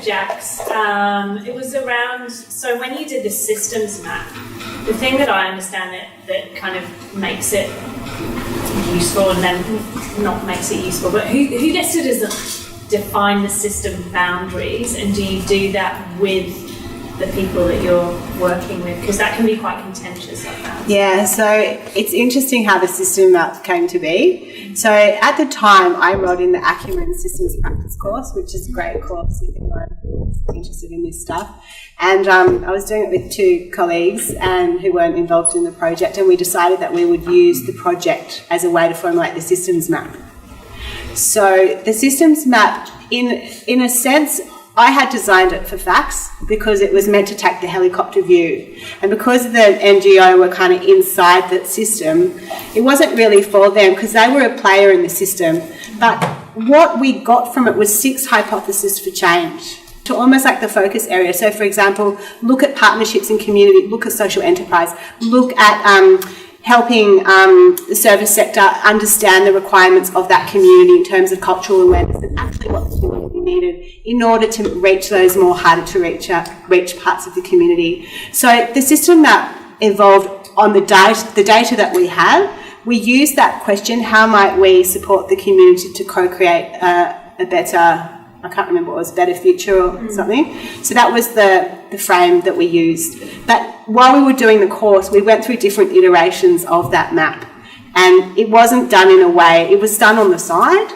Jax. It was around, so when you did the systems map, the thing that I understand that kind of makes it useful and then not makes it useful, but who gets to define the system boundaries, and do you do that with the people that you're working with? Because that can be quite contentious like that. Yeah, so it's interesting how the system map came to be. So at the time, I enrolled in the Acumen Systems Practice course, which is a great course if anyone is interested in this stuff. And I was doing it with two colleagues who weren't involved in the project, and we decided that we would use the project as a way to formulate the systems map. So the systems map, in a sense, I had designed it for facts because it was meant to take the helicopter view. And because the NGO were kind of inside that system, it wasn't really for them because they were a player in the system. But what we got from it was 6 hypotheses for change, to almost like the focus area. So, for example, look at partnerships in community, look at social enterprise, look at helping the service sector understand the requirements of that community in terms of cultural awareness and actually what the community needed in order to reach those more harder to reach parts of the community. So the system map evolved on the data that we had. We used that question, how might we support the community to co-create a better, I can't remember what it was, better future or something. So that was the frame that we used. But while we were doing the course, we went through different iterations of that map. And it wasn't done in a way, it was done on the side.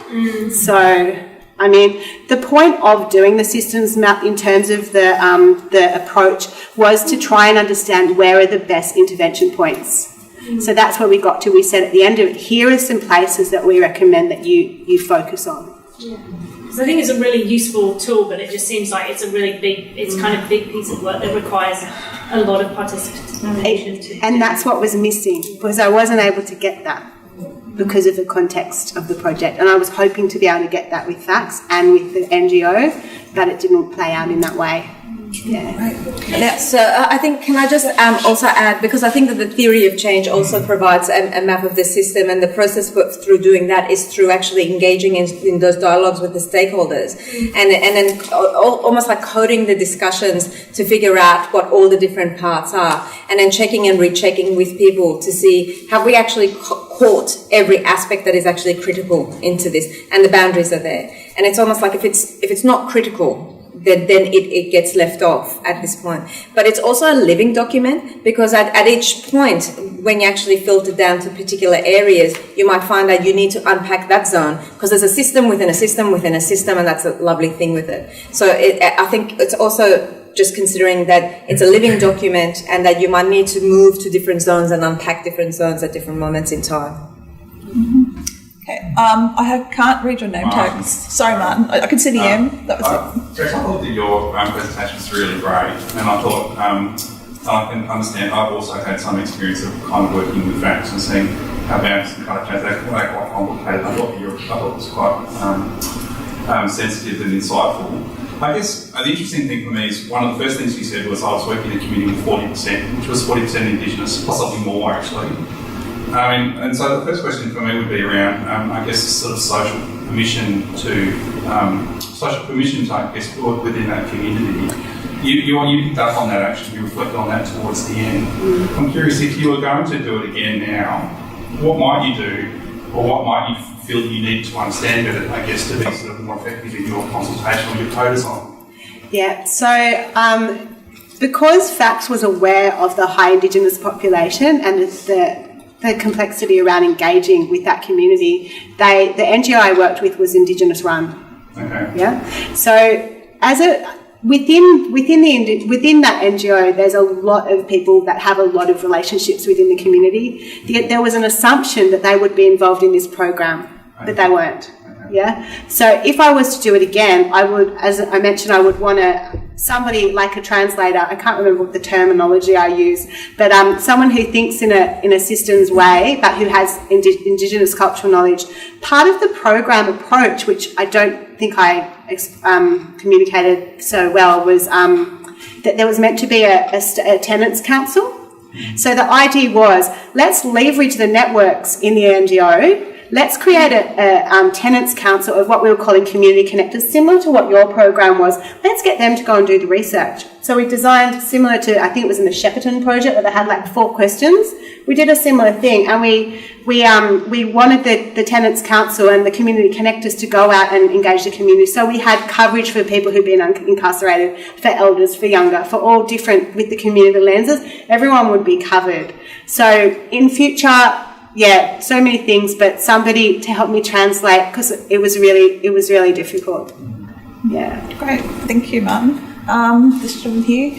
So, I mean, the point of doing the systems map in terms of the approach was to try and understand where are the best intervention points. So that's where we got to. We said at the end of it, here are some places that we recommend that you focus on. Yeah. So I think it's a really useful tool, but it just seems like it's a really big, it's kind of big piece of work that requires a lot of participation. And that's what was missing, because I wasn't able to get that because of the context of the project. And I was hoping to be able to get that with facts and with the NGO, but it didn't play out in that way. Yeah. Right. Yeah, so I think, can I just also add, because I think that the theory of change also provides a map of the system, and the process through doing that is through actually engaging in those dialogues with the stakeholders, and then almost like coding the discussions to figure out what all the different parts are, and then checking and rechecking with people to see, have we actually caught every aspect that is actually critical into this, and the boundaries are there. And it's almost like if it's not critical, then it gets left off at this point. But it's also a living document, because at each point, when you actually filter down to particular areas, you might find that you need to unpack that zone, because there's a system within a system within a system, and that's a lovely thing with it. So I think it's also just considering that it's a living document and that you might need to move to different zones and unpack different zones at different moments in time. Mm-hmm. Okay, I can't read your name tag. Sorry, Martin. I can see the M. That was it. Jax, I thought that your presentation was really great, and I thought, I can understand, I've also had some experience of kind of working with facts and seeing how boundaries can kind of change. They're quite complicated. I thought it was quite sensitive and insightful. I guess the interesting thing for me is one of the first things you said was I was working in a community with 40%, which was 40% indigenous, possibly more actually. And so the first question for me would be around, I guess, sort of social permission to, I guess, work within that community. You picked up on that actually, you reflected on that towards the end. I'm curious, if you were going to do it again now, what might you do, or what might you feel you need to understand better, I guess, to be sort of more effective in your consultation or your co-design? Yeah, so because FACTS was aware of the high Indigenous population and the complexity around engaging with that community, the NGO I worked with was Indigenous run. Okay. Yeah. So within that NGO, there's a lot of people that have a lot of relationships within the community. There was an assumption that they would be involved in this program, but they weren't. Yeah. So if I was to do it again, I would, as I mentioned, I would want somebody like a translator. I can't remember what the terminology I use, but someone who thinks in a systems way, but who has Indigenous cultural knowledge. Part of the program approach, which I don't think I communicated so well, was that there was meant to be a tenants council. So the idea was, let's leverage the networks in the NGO let's create a tenants council of what we were calling community connectors, similar to what your program was. Let's get them to go and do the research. So we designed similar to, I think it was in the Shepparton project, where they had like 4 questions. We did a similar thing, and we wanted the tenants council and the community connectors to go out and engage the community. So we had coverage for people who've been incarcerated, for elders, for younger, for all different, with the community lenses. Everyone would be covered. So in future, yeah, so many things, but somebody to help me translate, because it was really difficult. Yeah. Great, thank you, Martin. This gentleman here.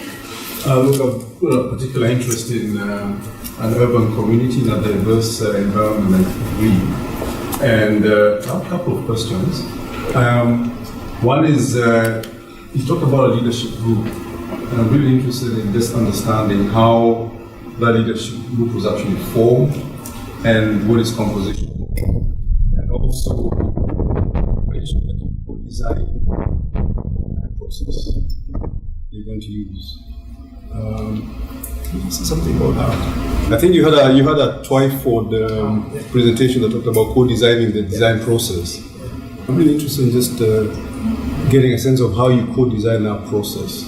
Look, I've got a particular interest in an urban community in a diverse environment like Glebe. And I have a couple of questions. One is, you talked about a leadership group, and I'm really interested in just understanding how that leadership group was actually formed and what its composition was. And also, what design process you're going to use. Something about that. I think you had a Twyford presentation that talked about co-designing the design process. I'm really interested in just getting a sense of how you co-design that process.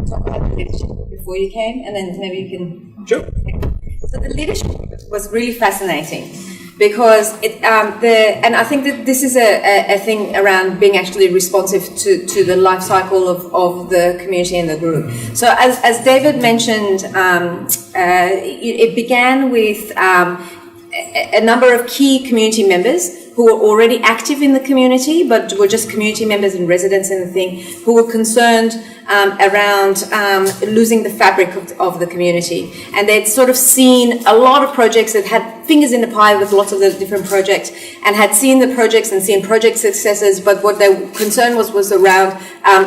Talk about the leadership before you came, and then maybe you can. Sure. So the leadership was really fascinating. Because and I think that this is a thing around being actually responsive to the life cycle of the community and the group. So as David mentioned, it began with a number of key community members who were already active in the community, but were just community members and residents in the thing, who were concerned around losing the fabric of the community. And they'd sort of seen a lot of projects that had fingers in the pie with lots of the different projects, and had seen the projects and seen project successes, but what their concern was around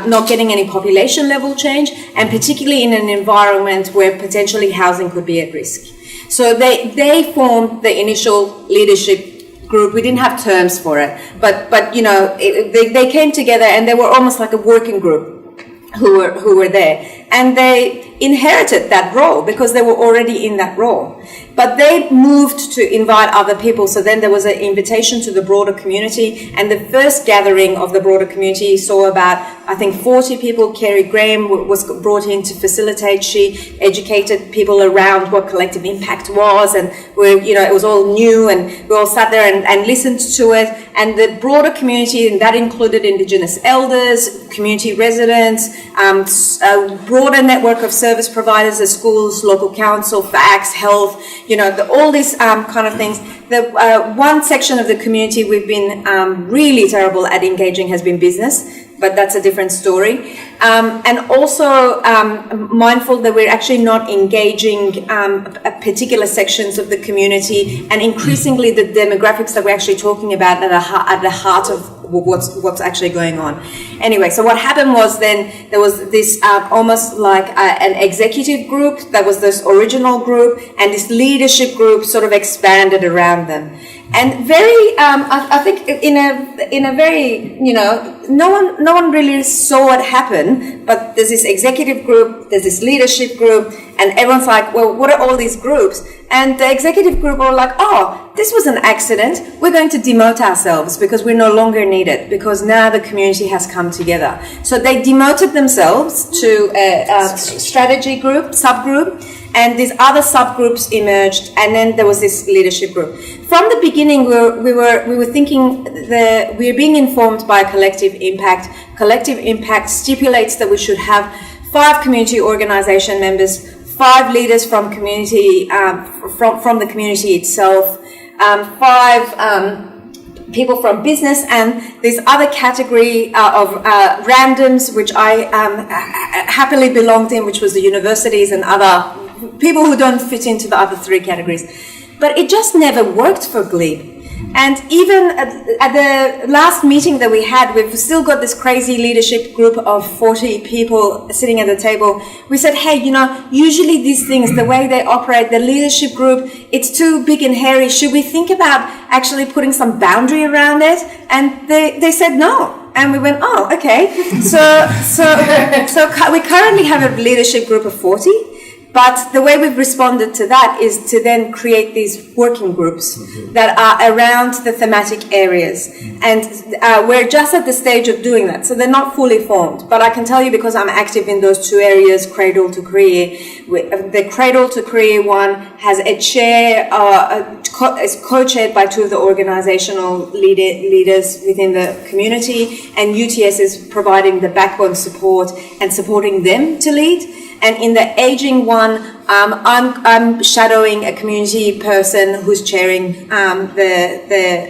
not getting any population level change, and particularly in an environment where potentially housing could be at risk. So they formed the initial leadership group. We didn't have terms for it, but you know, they came together, and they were almost like a working group who were there, and they inherited that role because they were already in that role. But they moved to invite other people, so then there was an invitation to the broader community, and the first gathering of the broader community saw about, I think, 40 people. Kerry Graham was brought in to facilitate. She educated people around what collective impact was, and it was all new, and we all sat there and listened to it. And the broader community, and that included Indigenous elders, community residents, a broader network of service providers, the schools, local council, FACS, health, all these kind of things. The one section of the community we've been really terrible at engaging has been business, but that's a different story. And also mindful that we're actually not engaging particular sections of the community, and increasingly the demographics that we're actually talking about at the heart of what's actually going on. Anyway, so what happened was then there was this almost like an executive group that was this original group, and this leadership group sort of expanded around them. And very, I think in a very, no one really saw it happen, but there's this executive group, there's this leadership group, and everyone's like, well, what are all these groups? And the executive group were like, oh, this was an accident. We're going to demote ourselves because we're no longer needed, because now the community has come together. So they demoted themselves to a strategy group, subgroup, and these other subgroups emerged, and then there was this leadership group. From the beginning, we were thinking that we are being informed by collective impact. Collective impact stipulates that we should have 5 community organisation members, 5 leaders from community from the community itself, 5 people from business, and this other category of randoms, which I happily belonged in, which was the universities and other people who don't fit into the other 3 categories. But it just never worked for Glebe. And even at the last meeting that we had, we've still got this crazy leadership group of 40 people sitting at the table. We said, hey, usually these things, the way they operate, the leadership group, it's too big and hairy. Should we think about actually putting some boundary around it? And they said no. And we went, oh, okay. So we currently have a leadership group of 40. But the way we've responded to that is to then create these working groups that are around the thematic areas. And we're just at the stage of doing that. So they're not fully formed. But I can tell you, because I'm active in those two areas, Cradle to Career, the Cradle to Career one has a chair, is co-chaired by two of the organisational leaders within the community, and UTS is providing the backbone support and supporting them to lead. And in the aging one, I'm shadowing a community person who's chairing the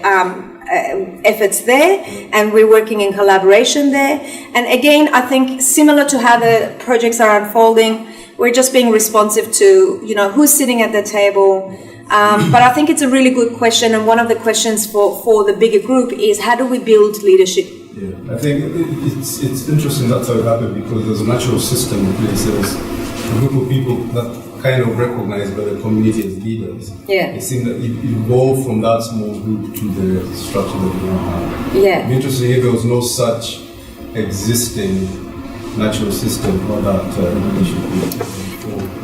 efforts there, and we're working in collaboration there. And again, I think similar to how the projects are unfolding, we're just being responsive to, you know, who's sitting at the table. But I think it's a really good question, and one of the questions for the bigger group is, how do we build leadership? Yeah, I think it's interesting that's how it happened, because there's a natural system in place. There's a group of people that kind of recognized by the community as leaders. Yeah. It seemed that it evolved from that small group to the structure that we now have. Yeah. It'd be interesting if there was no such existing natural system for that leadership.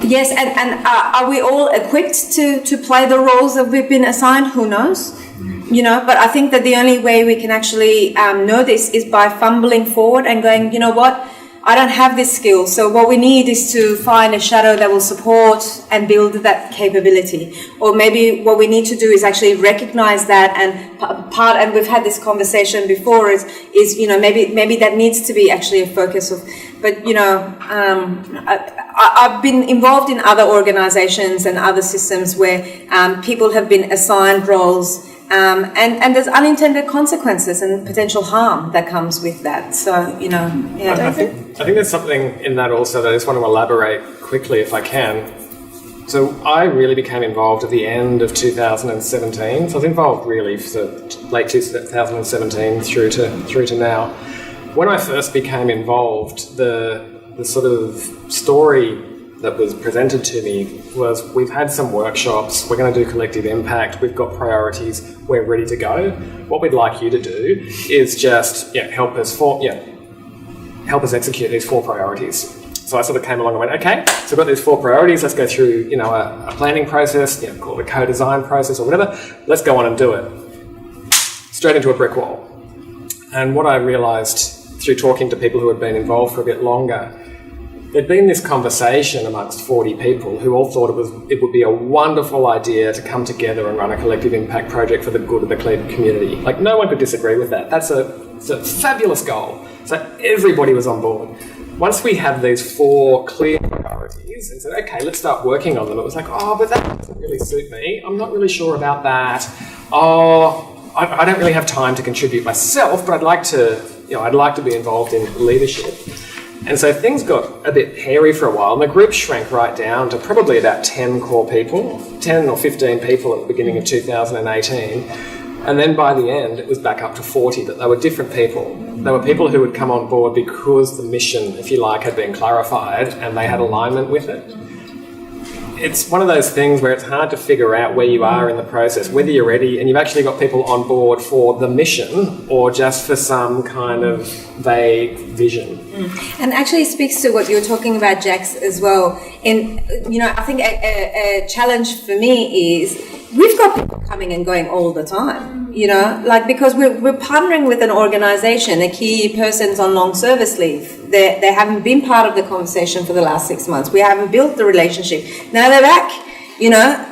Yes, and are we all equipped to play the roles that we've been assigned? Who knows? You know, but I think that the only way we can actually know this is by fumbling forward and going, you know what, I don't have this skill. So what we need is to find a shadow that will support and build that capability. Or maybe what we need to do is actually recognize that, and we've had this conversation before, is you know, maybe that needs to be actually a focus of, but you know, I've been involved in other organizations and other systems where people have been assigned roles. And there's unintended consequences and potential harm that comes with that. So, you know, yeah. I think there's something in that also that I just want to elaborate quickly if I can. So I really became involved at the end of 2017. So I was involved really for late 2017 through to now. When I first became involved, the sort of story that was presented to me was, we've had some workshops, we're going to do collective impact, we've got priorities, we're ready to go. What we'd like you to do is just help us execute these 4 priorities. So I sort of came along and went, okay, so we've got these 4 priorities, let's go through, you know, a planning process, called a co-design process or whatever, let's go on and do it. Straight into a brick wall. And what I realised through talking to people who had been involved for a bit longer, there'd been this conversation amongst 40 people who all thought it would be a wonderful idea to come together and run a collective impact project for the good of the Glebe community. Like, no one could disagree with that. It's a fabulous goal. So everybody was on board. Once we had these 4 clear priorities and said, okay, let's start working on them, it was like, oh, but that doesn't really suit me. I'm not really sure about that. Oh, I don't really have time to contribute myself, but I'd like to be involved in leadership. And so things got a bit hairy for a while, and the group shrank right down to probably about 10 core people, 10 or 15 people at the beginning of 2018. And then by the end, it was back up to 40, but they were different people. They were people who had come on board because the mission, if you like, had been clarified and they had alignment with it. It's one of those things where it's hard to figure out where you are in the process, whether you're ready and you've actually got people on board for the mission or just for some kind of vague vision. And actually speaks to what you were talking about, Jax, as well. And, you know, I think a challenge for me is we've got people coming and going all the time, you know, like, because we're partnering with an organisation, a key person's on long service leave. They haven't been part of the conversation for the last 6 months. We haven't built the relationship. Now they're back, you know.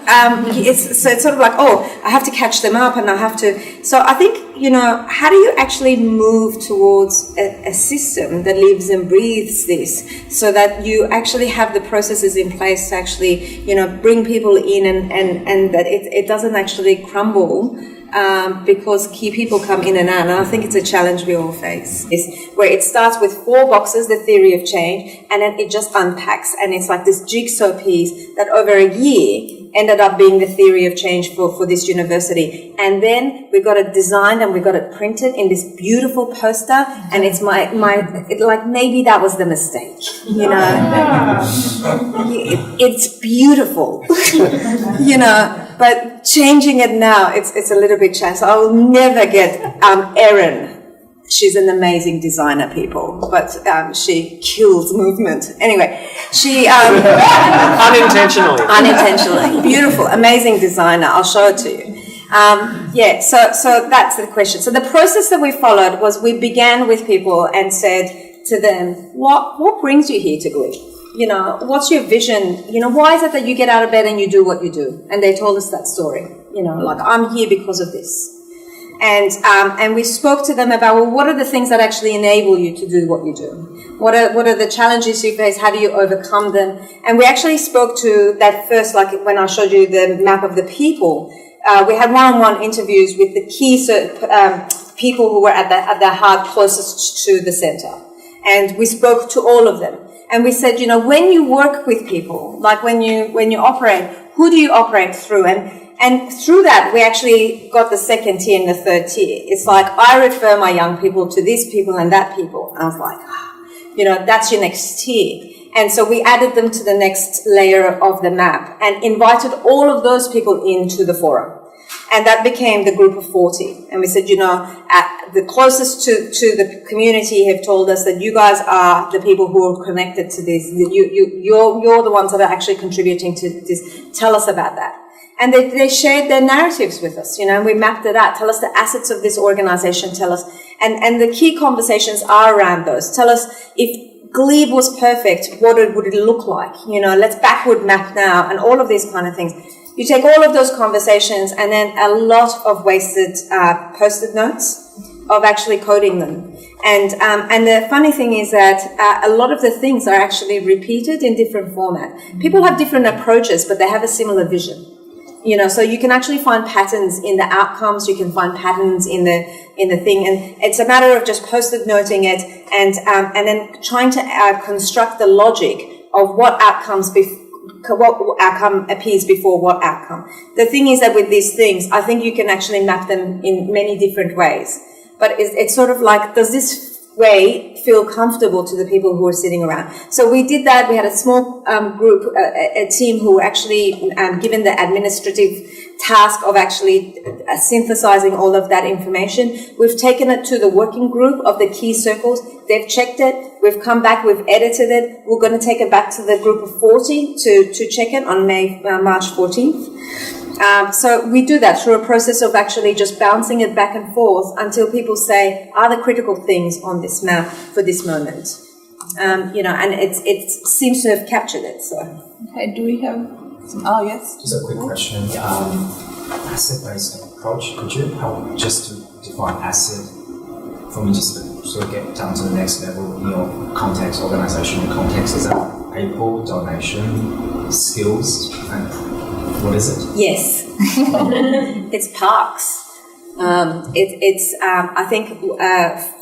It's sort of like, oh, I have to catch them up and I have to. So I think, you know, how do you actually move towards a system that lives and breathes this, so that you actually have the processes in place to actually, you know, bring people in and that it doesn't actually crumble. Because key people come in and out, and I think it's a challenge we all face, is where it starts with 4 boxes, the theory of change, and then it just unpacks, and it's like this jigsaw piece that over a year ended up being the theory of change for this university. And then we got it designed and we got it printed in this beautiful poster, and it's like maybe that was the mistake, you know. It's beautiful, you know. But changing it now, it's a little bit challenging. So I will never get Erin She's an amazing designer, people, but she kills movement. Anyway, she unintentionally beautiful, amazing designer. I'll show it to you. So that's the question. So the process that we followed was we began with people and said to them, what brings you here to Glebe? You know, what's your vision? You know, why is it that you get out of bed and you do what you do? And they told us that story. You know, like, I'm here because of this. And we spoke to them about, well, what are the things that actually enable you to do what you do? What are the challenges you face? How do you overcome them? And we actually spoke to that first, like when I showed you the map of the people. We had one-on-one interviews with the key people who were at the heart closest to the center. And we spoke to all of them. And we said, you know, when you work with people, like when you operate, who do you operate through? And through that, we actually got the second tier and the third tier. It's like, I refer my young people to these people and that people. And I was like, you know, that's your next tier. And so we added them to the next layer of the map and invited all of those people into the forum. And that became the group of 40. And we said, you know, the closest to the community have told us that you guys are the people who are connected to this. You're the ones that are actually contributing to this. Tell us about that. And they shared their narratives with us, you know, and we mapped it out. Tell us the assets of this organization. Tell us. And the key conversations are around those. Tell us if Glebe was perfect, what would it look like? You know, let's backward map now and all of these kind of things. You take all of those conversations and then a lot of wasted Post-it notes of actually coding them. And the funny thing is that a lot of the things are actually repeated in different format. People have different approaches, but they have a similar vision. You know, so you can actually find patterns in the outcomes. You can find patterns in the thing, and it's a matter of just Post-it noting it and then trying to construct the logic of what outcome appears before what outcome. The thing is that with these things, I think you can actually map them in many different ways. But it's sort of like, does this way feel comfortable to the people who are sitting around? So we did that. We had a small group, a team who were actually given the administrative task of actually synthesizing all of that information. We've taken it to the working group of the key circles. They've checked it. We've come back. We've edited it. We're going to take it back to the group of 40 to check it on March 14th. So we do that through a process of actually just bouncing it back and forth until people say, are the critical things on this map for this moment? You know, and it seems to have captured it. So, okay, do we have some? Oh, yes. Just a quick question. Asset-based approach. Could you help just to define asset for me, just to sort of get down to the next level in your context, organizational context? Is that people, donation, skills, and what is it? Yes, it's parks. I think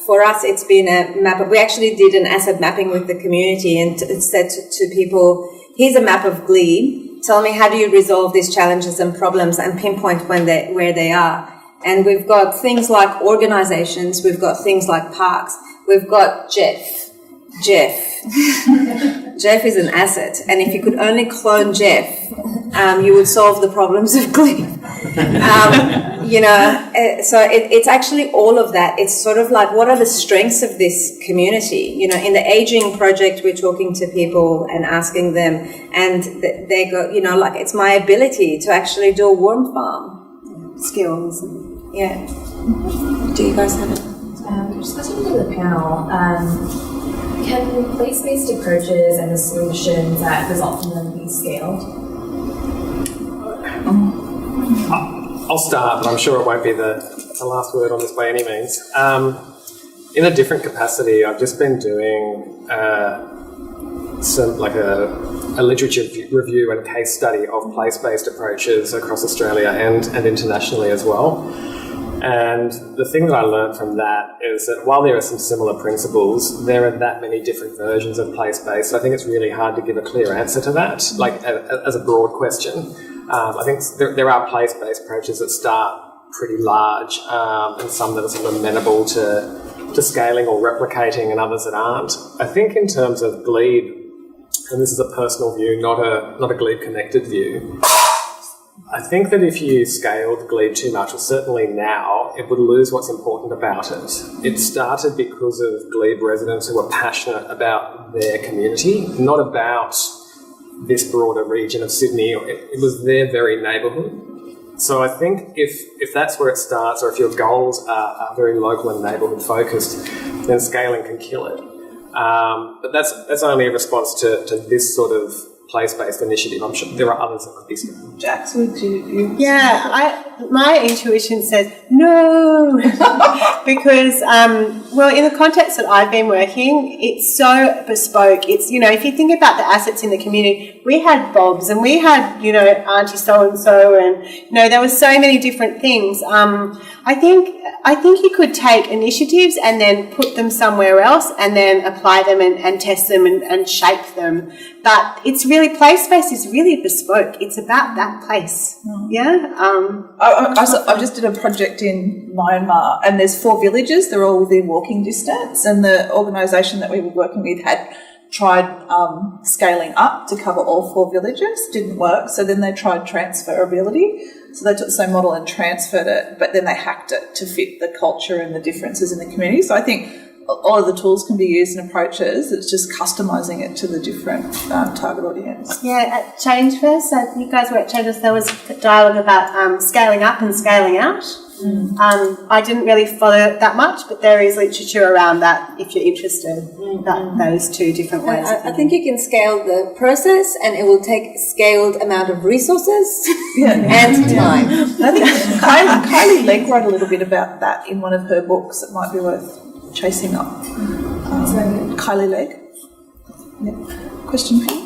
for us it's been a map. We actually did an asset mapping with the community and said to people, here's a map of Glebe. Tell me, how do you resolve these challenges and problems and pinpoint where they are? And we've got things like organizations. We've got things like parks. We've got Jeff. Jeff is an asset, and if you could only clone Jeff, you would solve the problems of Glebe. You know, so it's actually all of that. It's sort of like, what are the strengths of this community? You know, in the aging project, we're talking to people and asking them, and they go, you know, like, it's my ability to actually do a worm farm. Skills. Yeah. Do you guys have it? Just question to the panel. Can place-based approaches and the solutions that result from them be scaled? I'll start, but I'm sure it won't be the last word on this by any means. In a different capacity, I've just been doing some like a literature review and case study of place-based approaches across Australia and internationally as well. And the thing that I learned from that is that while there are some similar principles, there are that many different versions of place-based. I think it's really hard to give a clear answer to that, like as a broad question. I think there are place-based approaches that start pretty large, and some that are sort of amenable to scaling or replicating, and others that aren't. I think in terms of Glebe, and this is a personal view, not a GlebeConnected view, I think that if you scaled Glebe too much, or certainly now, it would lose what's important about it. It started because of Glebe residents who were passionate about their community, not about this broader region of Sydney. It was their very neighbourhood. So I think if that's where it starts, or if your goals are very local and neighbourhood focused, then scaling can kill it. But that's only a response to this sort of place-based initiative. I'm sure there are others that could be scaled. Jax, would you? Yeah, my intuition says no, because in the context that I've been working, it's so bespoke. It's, if you think about the assets in the community, we had Bob's and we had, Auntie so and so, and there were so many different things. I think you could take initiatives and then put them somewhere else and then apply them and test them and shape them. But it's really, place-based is really bespoke. It's about that place. Yeah. I just did a project in Myanmar, and there's 4 villages. They're all within walking distance, and the organisation that we were working with had tried scaling up to cover all 4 villages. Didn't work. So then they tried transferability. So they took the same model and transferred it, but then they hacked it to fit the culture and the differences in the community. So I think all of the tools can be used in approaches. It's just customising it to the different target audience. Yeah, at Change Fest, so you guys were at Change Fest, there was dialogue about scaling up and scaling out. I didn't really follow it that much, but there is literature around that if you're interested, those 2 different ways. I think you can scale the process, and it will take a scaled amount of resources and time. I think Kylie Legg wrote a little bit about that in one of her books. It might be worth chasing up. Kylie Legg. Yeah. Question for you?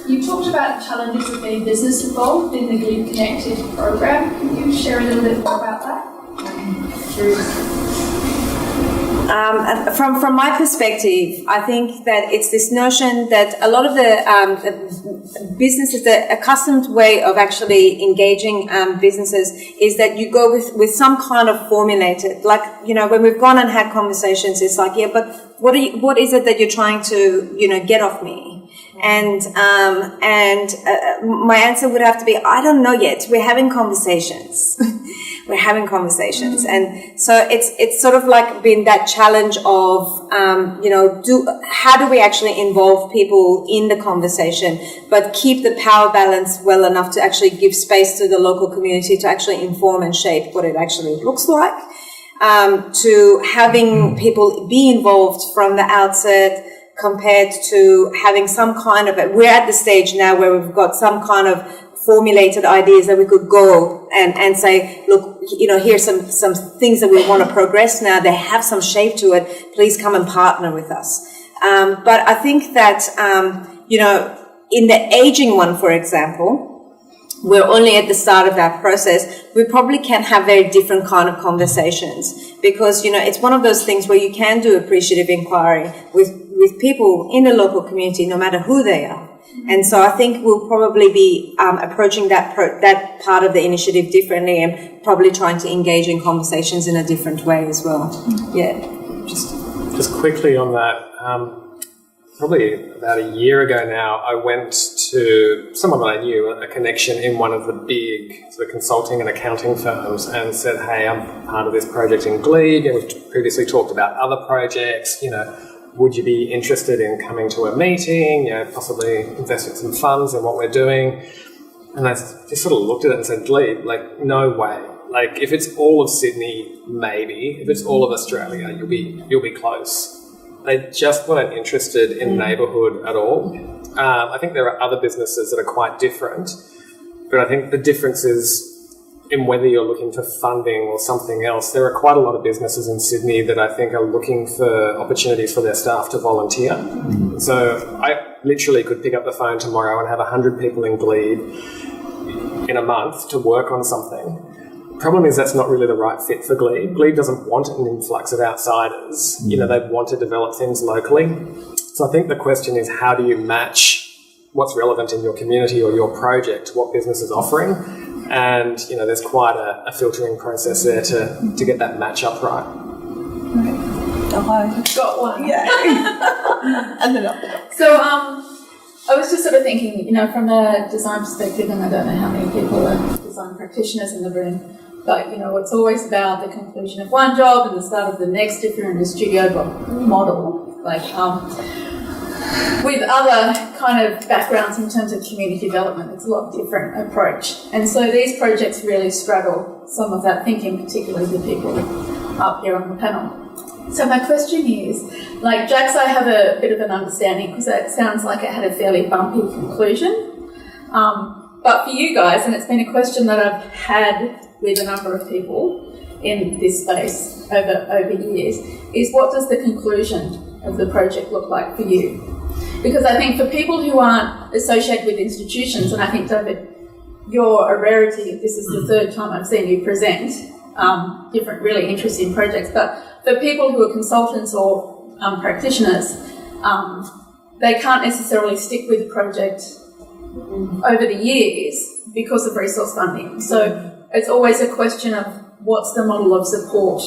You talked about challenges of getting business involved in the GlebeConnected program. Can you share a little bit more about that? From my perspective, I think that it's this notion that a lot of the businesses, the accustomed way of actually engaging businesses is that you go with some kind of formulated, like, when we've gone and had conversations, it's like, yeah, but what is it that you're trying to, get off me? And my answer would have to be, I don't know yet. We're having conversations. And so it's sort of like been that challenge of, how do we actually involve people in the conversation, but keep the power balance well enough to actually give space to the local community to actually inform and shape what it actually looks like, to having people be involved from the outset, compared to having some kind of we're at the stage now where we've got some kind of formulated ideas that we could go and say, look, here's some things that we want to progress now. They have some shape to it. Please come and partner with us. But I think that, in the aging one, for example, we're only at the start of that process. We probably can have very different kind of conversations because, it's one of those things where you can do appreciative inquiry with people in the local community, no matter who they are. And so I think we'll probably be approaching that part of the initiative differently and probably trying to engage in conversations in a different way as well. Yeah. Just quickly on that, probably about a year ago now, I went to someone that I knew, a connection in one of the big sort of consulting and accounting firms, and said, hey, I'm part of this project in Glebe, and we've previously talked about other projects, would you be interested in coming to a meeting, possibly investing some funds in what we're doing? And I just sort of looked at it and said, Glebe, no way. If it's all of Sydney, maybe. If it's all of Australia, you'll be close. They just weren't interested in neighbourhood at all. I think there are other businesses that are quite different, but I think the difference is in whether you're looking for funding or something else. There are quite a lot of businesses in Sydney that I think are looking for opportunities for their staff to volunteer. So I literally could pick up the phone tomorrow and have 100 people in Glebe in a month to work on something. Problem is that's not really the right fit for Glebe. Glebe doesn't want an influx of outsiders. They want to develop things locally. So I think the question is, how do you match what's relevant in your community or your project to what business is offering? And, there's quite a filtering process there to get that match up right. I've got one. Yeah. And then So, I was just sort of thinking, you know, from a design perspective, and I don't know how many people are design practitioners in the room, but, you know, it's always about the conclusion of one job and the start of the next if you're in a studio model. Like, with other kind of backgrounds in terms of community development, it's a lot different approach. And so these projects really straddle some of that thinking, particularly the people up here on the panel. So my question is, like Jax, I have a bit of an understanding because that sounds like it had a fairly bumpy conclusion. But for you guys, and it's been a question that I've had with a number of people in this space over years, is what does the conclusion of the project look like for you? Because I think for people who aren't associated with institutions, and I think, David, you're a rarity. This is the third time I've seen you present different really interesting projects. But for people who are consultants or practitioners, they can't necessarily stick with the project over the years because of resource funding. So it's always a question of what's the model of support.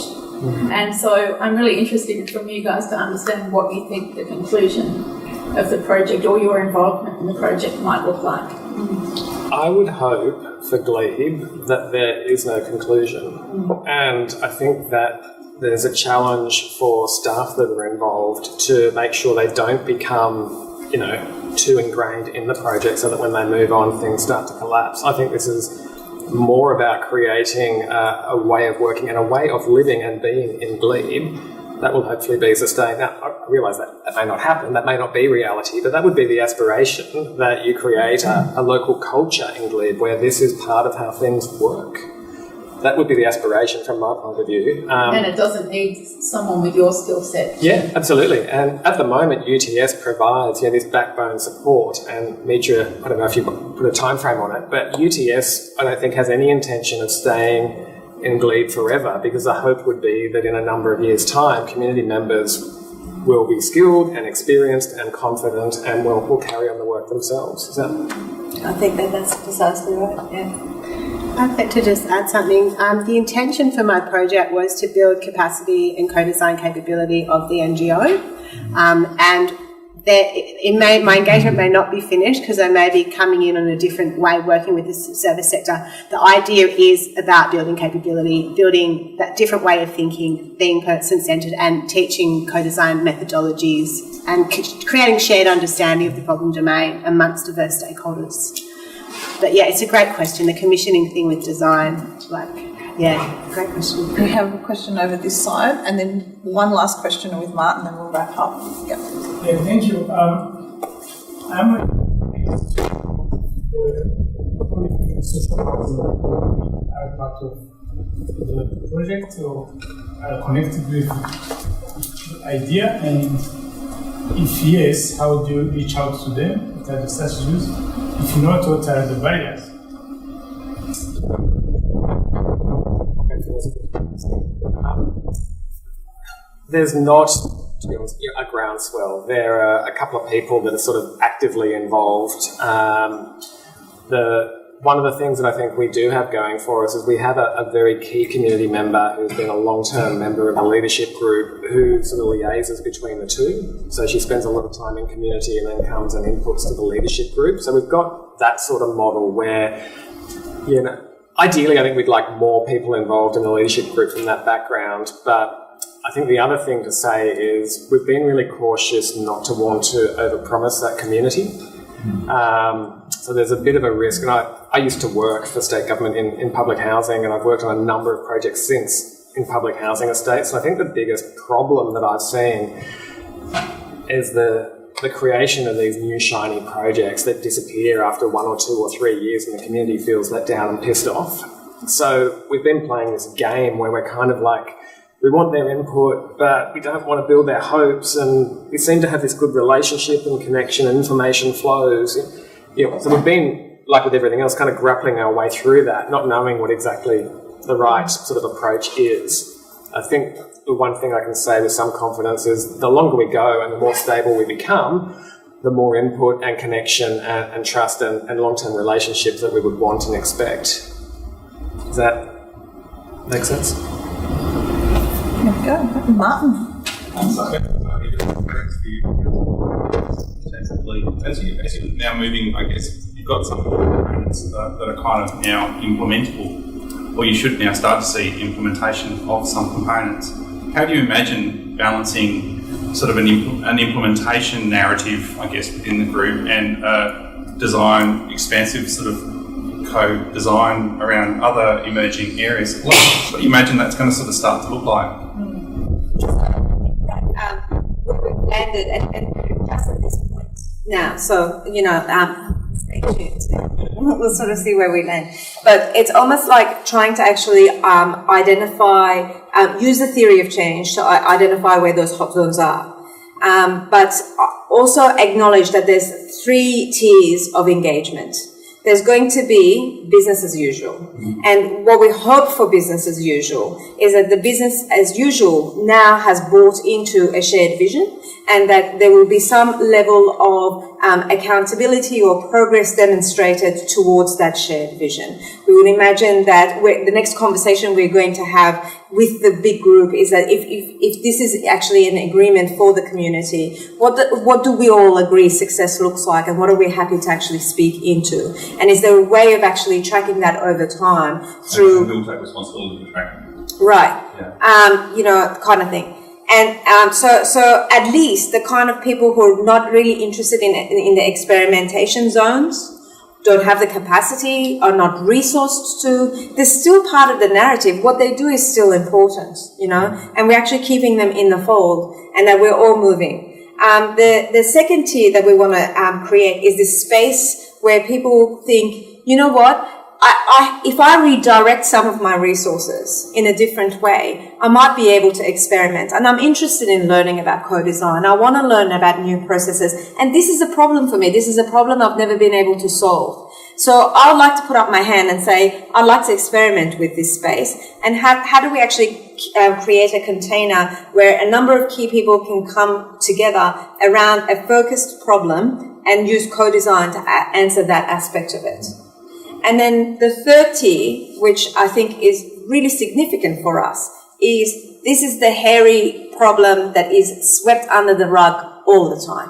And so I'm really interested from you guys to understand what you think the conclusion of the project or your involvement in the project might look like. I would hope for Glebe that there is no conclusion. And I think that there's a challenge for staff that are involved to make sure they don't become, you know, too ingrained in the project so that when they move on, things start to collapse. I think this is more about creating a way of working and a way of living and being in Glebe that will hopefully be sustained. Now, I realise that may not happen, that may not be reality, but that would be the aspiration, that you create a local culture in Glebe where this is part of how things work. That would be the aspiration from my point of view. And it doesn't need someone with your skill set. Yeah, absolutely. And at the moment, UTS provides this backbone support. And Mitra, I don't know if you put a time frame on it, but UTS, I don't think, has any intention of staying in Glebe forever, because the hope would be that in a number of years' time, community members will be skilled and experienced and confident and will carry on the work themselves. Is that? I think that's precisely right, yeah. I'd like to just add something. The intention for my project was to build capacity and co-design capability of the NGO, and my engagement may not be finished because I may be coming in on a different way, working with the service sector. The idea is about building capability, building that different way of thinking, being person-centred and teaching co-design methodologies and creating shared understanding of the problem domain amongst diverse stakeholders. But yeah, it's a great question, the commissioning thing with design. Great question. We have a question over this side, and then one last question with Martin, then we'll wrap up. Yep. Yeah, thank you. I'm a part of the project or connected with the idea, and if yes, how do you reach out to them? What are the strategies? If not, what are the barriers? There's not, to be honest, a groundswell. There are a couple of people that are sort of actively involved. One of the things that I think we do have going for us is we have a very key community member who's been a long-term member of the leadership group who sort of liaises between the two. So she spends a lot of time in community and then comes and inputs to the leadership group. So we've got that sort of model where, ideally I think we'd like more people involved in the leadership group from that background, but I think the other thing to say is we've been really cautious not to want to overpromise that community. So there's a bit of a risk, and I used to work for state government in public housing, and I've worked on a number of projects since in public housing estates. So I think the biggest problem that I've seen is the creation of these new shiny projects that disappear after 1 or 2 or 3 years and the community feels let down and pissed off. So we've been playing this game where we're kind of like, we want their input, but we don't want to build their hopes, and we seem to have this good relationship and connection and information flows. So we've been, like with everything else, kind of grappling our way through that, not knowing what exactly the right sort of approach is. I think the one thing I can say with some confidence is the longer we go and the more stable we become, the more input and connection and trust and long-term relationships that we would want and expect. Does that make sense? There we go. Martin. So, in terms of Lilley, as you're now moving, I guess you've got some components that are kind of now implementable, or you should now start to see implementation of some components. How do you imagine balancing sort of an implementation narrative, I guess, within the group and design, expansive sort of co-design around other emerging areas? What do you imagine that's going to sort of start to look like? We've landed and just at this point now, so stay tuned. We'll sort of see where we land. But it's almost like trying to actually identify, use the theory of change to identify where those hot zones are. But also acknowledge that there's 3 tiers of engagement. There's going to be business as usual. And what we hope for business as usual is that the business as usual now has brought into a shared vision, and that there will be some level of accountability or progress demonstrated towards that shared vision. We would imagine that the next conversation we're going to have with the big group is that if this is actually an agreement for the community, what do we all agree success looks like, and what are we happy to actually speak into? And is there a way of actually tracking that over time through... We'll take responsibility for tracking. Right. Yeah. Kind of thing. And so at least the kind of people who are not really interested in the experimentation zones, don't have the capacity, are not resourced to, they're still part of the narrative. What they do is still important, and we're actually keeping them in the fold, and that we're all moving. The second tier that we want to create is this space where people think, you know what, if I redirect some of my resources in a different way, I might be able to experiment. And I'm interested in learning about co-design. I want to learn about new processes. And this is a problem for me. This is a problem I've never been able to solve. So I would like to put up my hand and say, I'd like to experiment with this space. And how do we actually create a container where a number of key people can come together around a focused problem and use co-design to answer that aspect of it. And then the third tier, which I think is really significant for us, is this is the hairy problem that is swept under the rug all the time.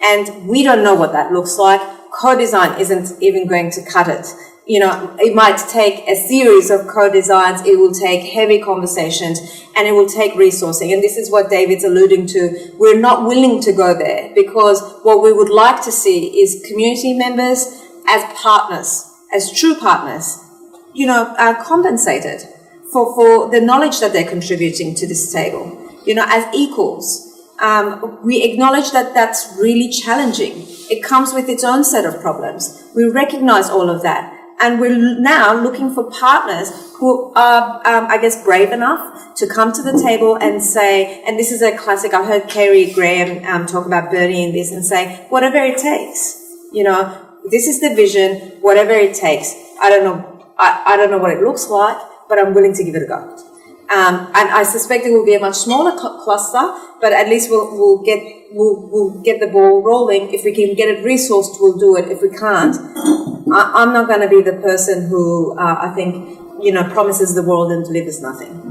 And we don't know what that looks like. Co-design isn't even going to cut it. It might take a series of co-designs, it will take heavy conversations, and it will take resourcing. And this is what David's alluding to. We're not willing to go there, because what we would like to see is community members as partners, as true partners, are compensated for the knowledge that they're contributing to this table, as equals. We acknowledge that that's really challenging. It comes with its own set of problems. We recognize all of that. And we're now looking for partners who are, brave enough to come to the table and say, and this is a classic, I heard Kerry Graham talk about Bernie in this and say, whatever it takes, this is the vision, whatever it takes. I don't know what it looks like, but I'm willing to give it a go. And I suspect it will be a much smaller cluster, but at least we'll get the ball rolling. If we can get it resourced, we'll do it. If we can't, I'm not going to be the person who I think promises the world and delivers nothing.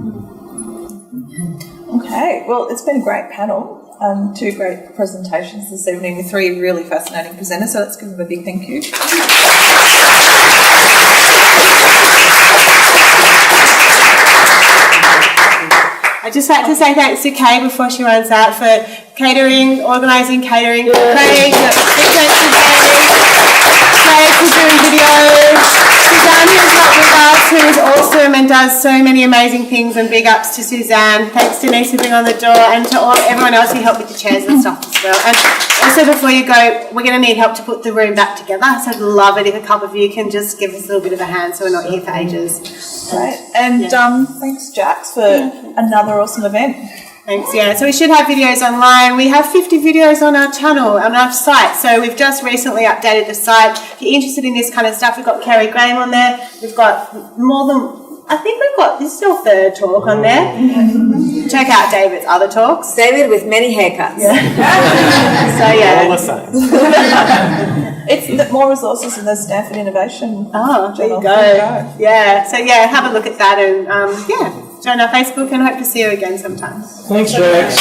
Okay, well, it's been a great panel. 2 great presentations this evening with 3 really fascinating presenters, so let's give them a big thank you. I'd just like to say thanks to Kay before she runs out for catering, organising catering, Craig, for doing videos, Suzanne who's not with us, who is awesome and does so many amazing things, and big ups to Suzanne. Thanks Denise for being on the door, and to everyone else who helped with the chairs and stuff as well. And also before you go, we're going to need help to put the room back together, so I'd love it if a couple of you can just give us a little bit of a hand so we're not here for ages. Great. And thanks Jax for another awesome event. Thanks, yeah. So we should have videos online. We have 50 videos on our channel, on our site. So we've just recently updated the site. If you're interested in this kind of stuff, we've got Kerry Graham on there. We've got more than, I think we've got, this is your 3rd talk on there. Check out David's other talks. David with many haircuts. Yeah. So yeah. All the same. It's more resources in the Stanford Innovation. Oh, there you go. Yeah. So yeah, have a look at that, and join our Facebook, and hope to see you again sometime. Thanks, Jax.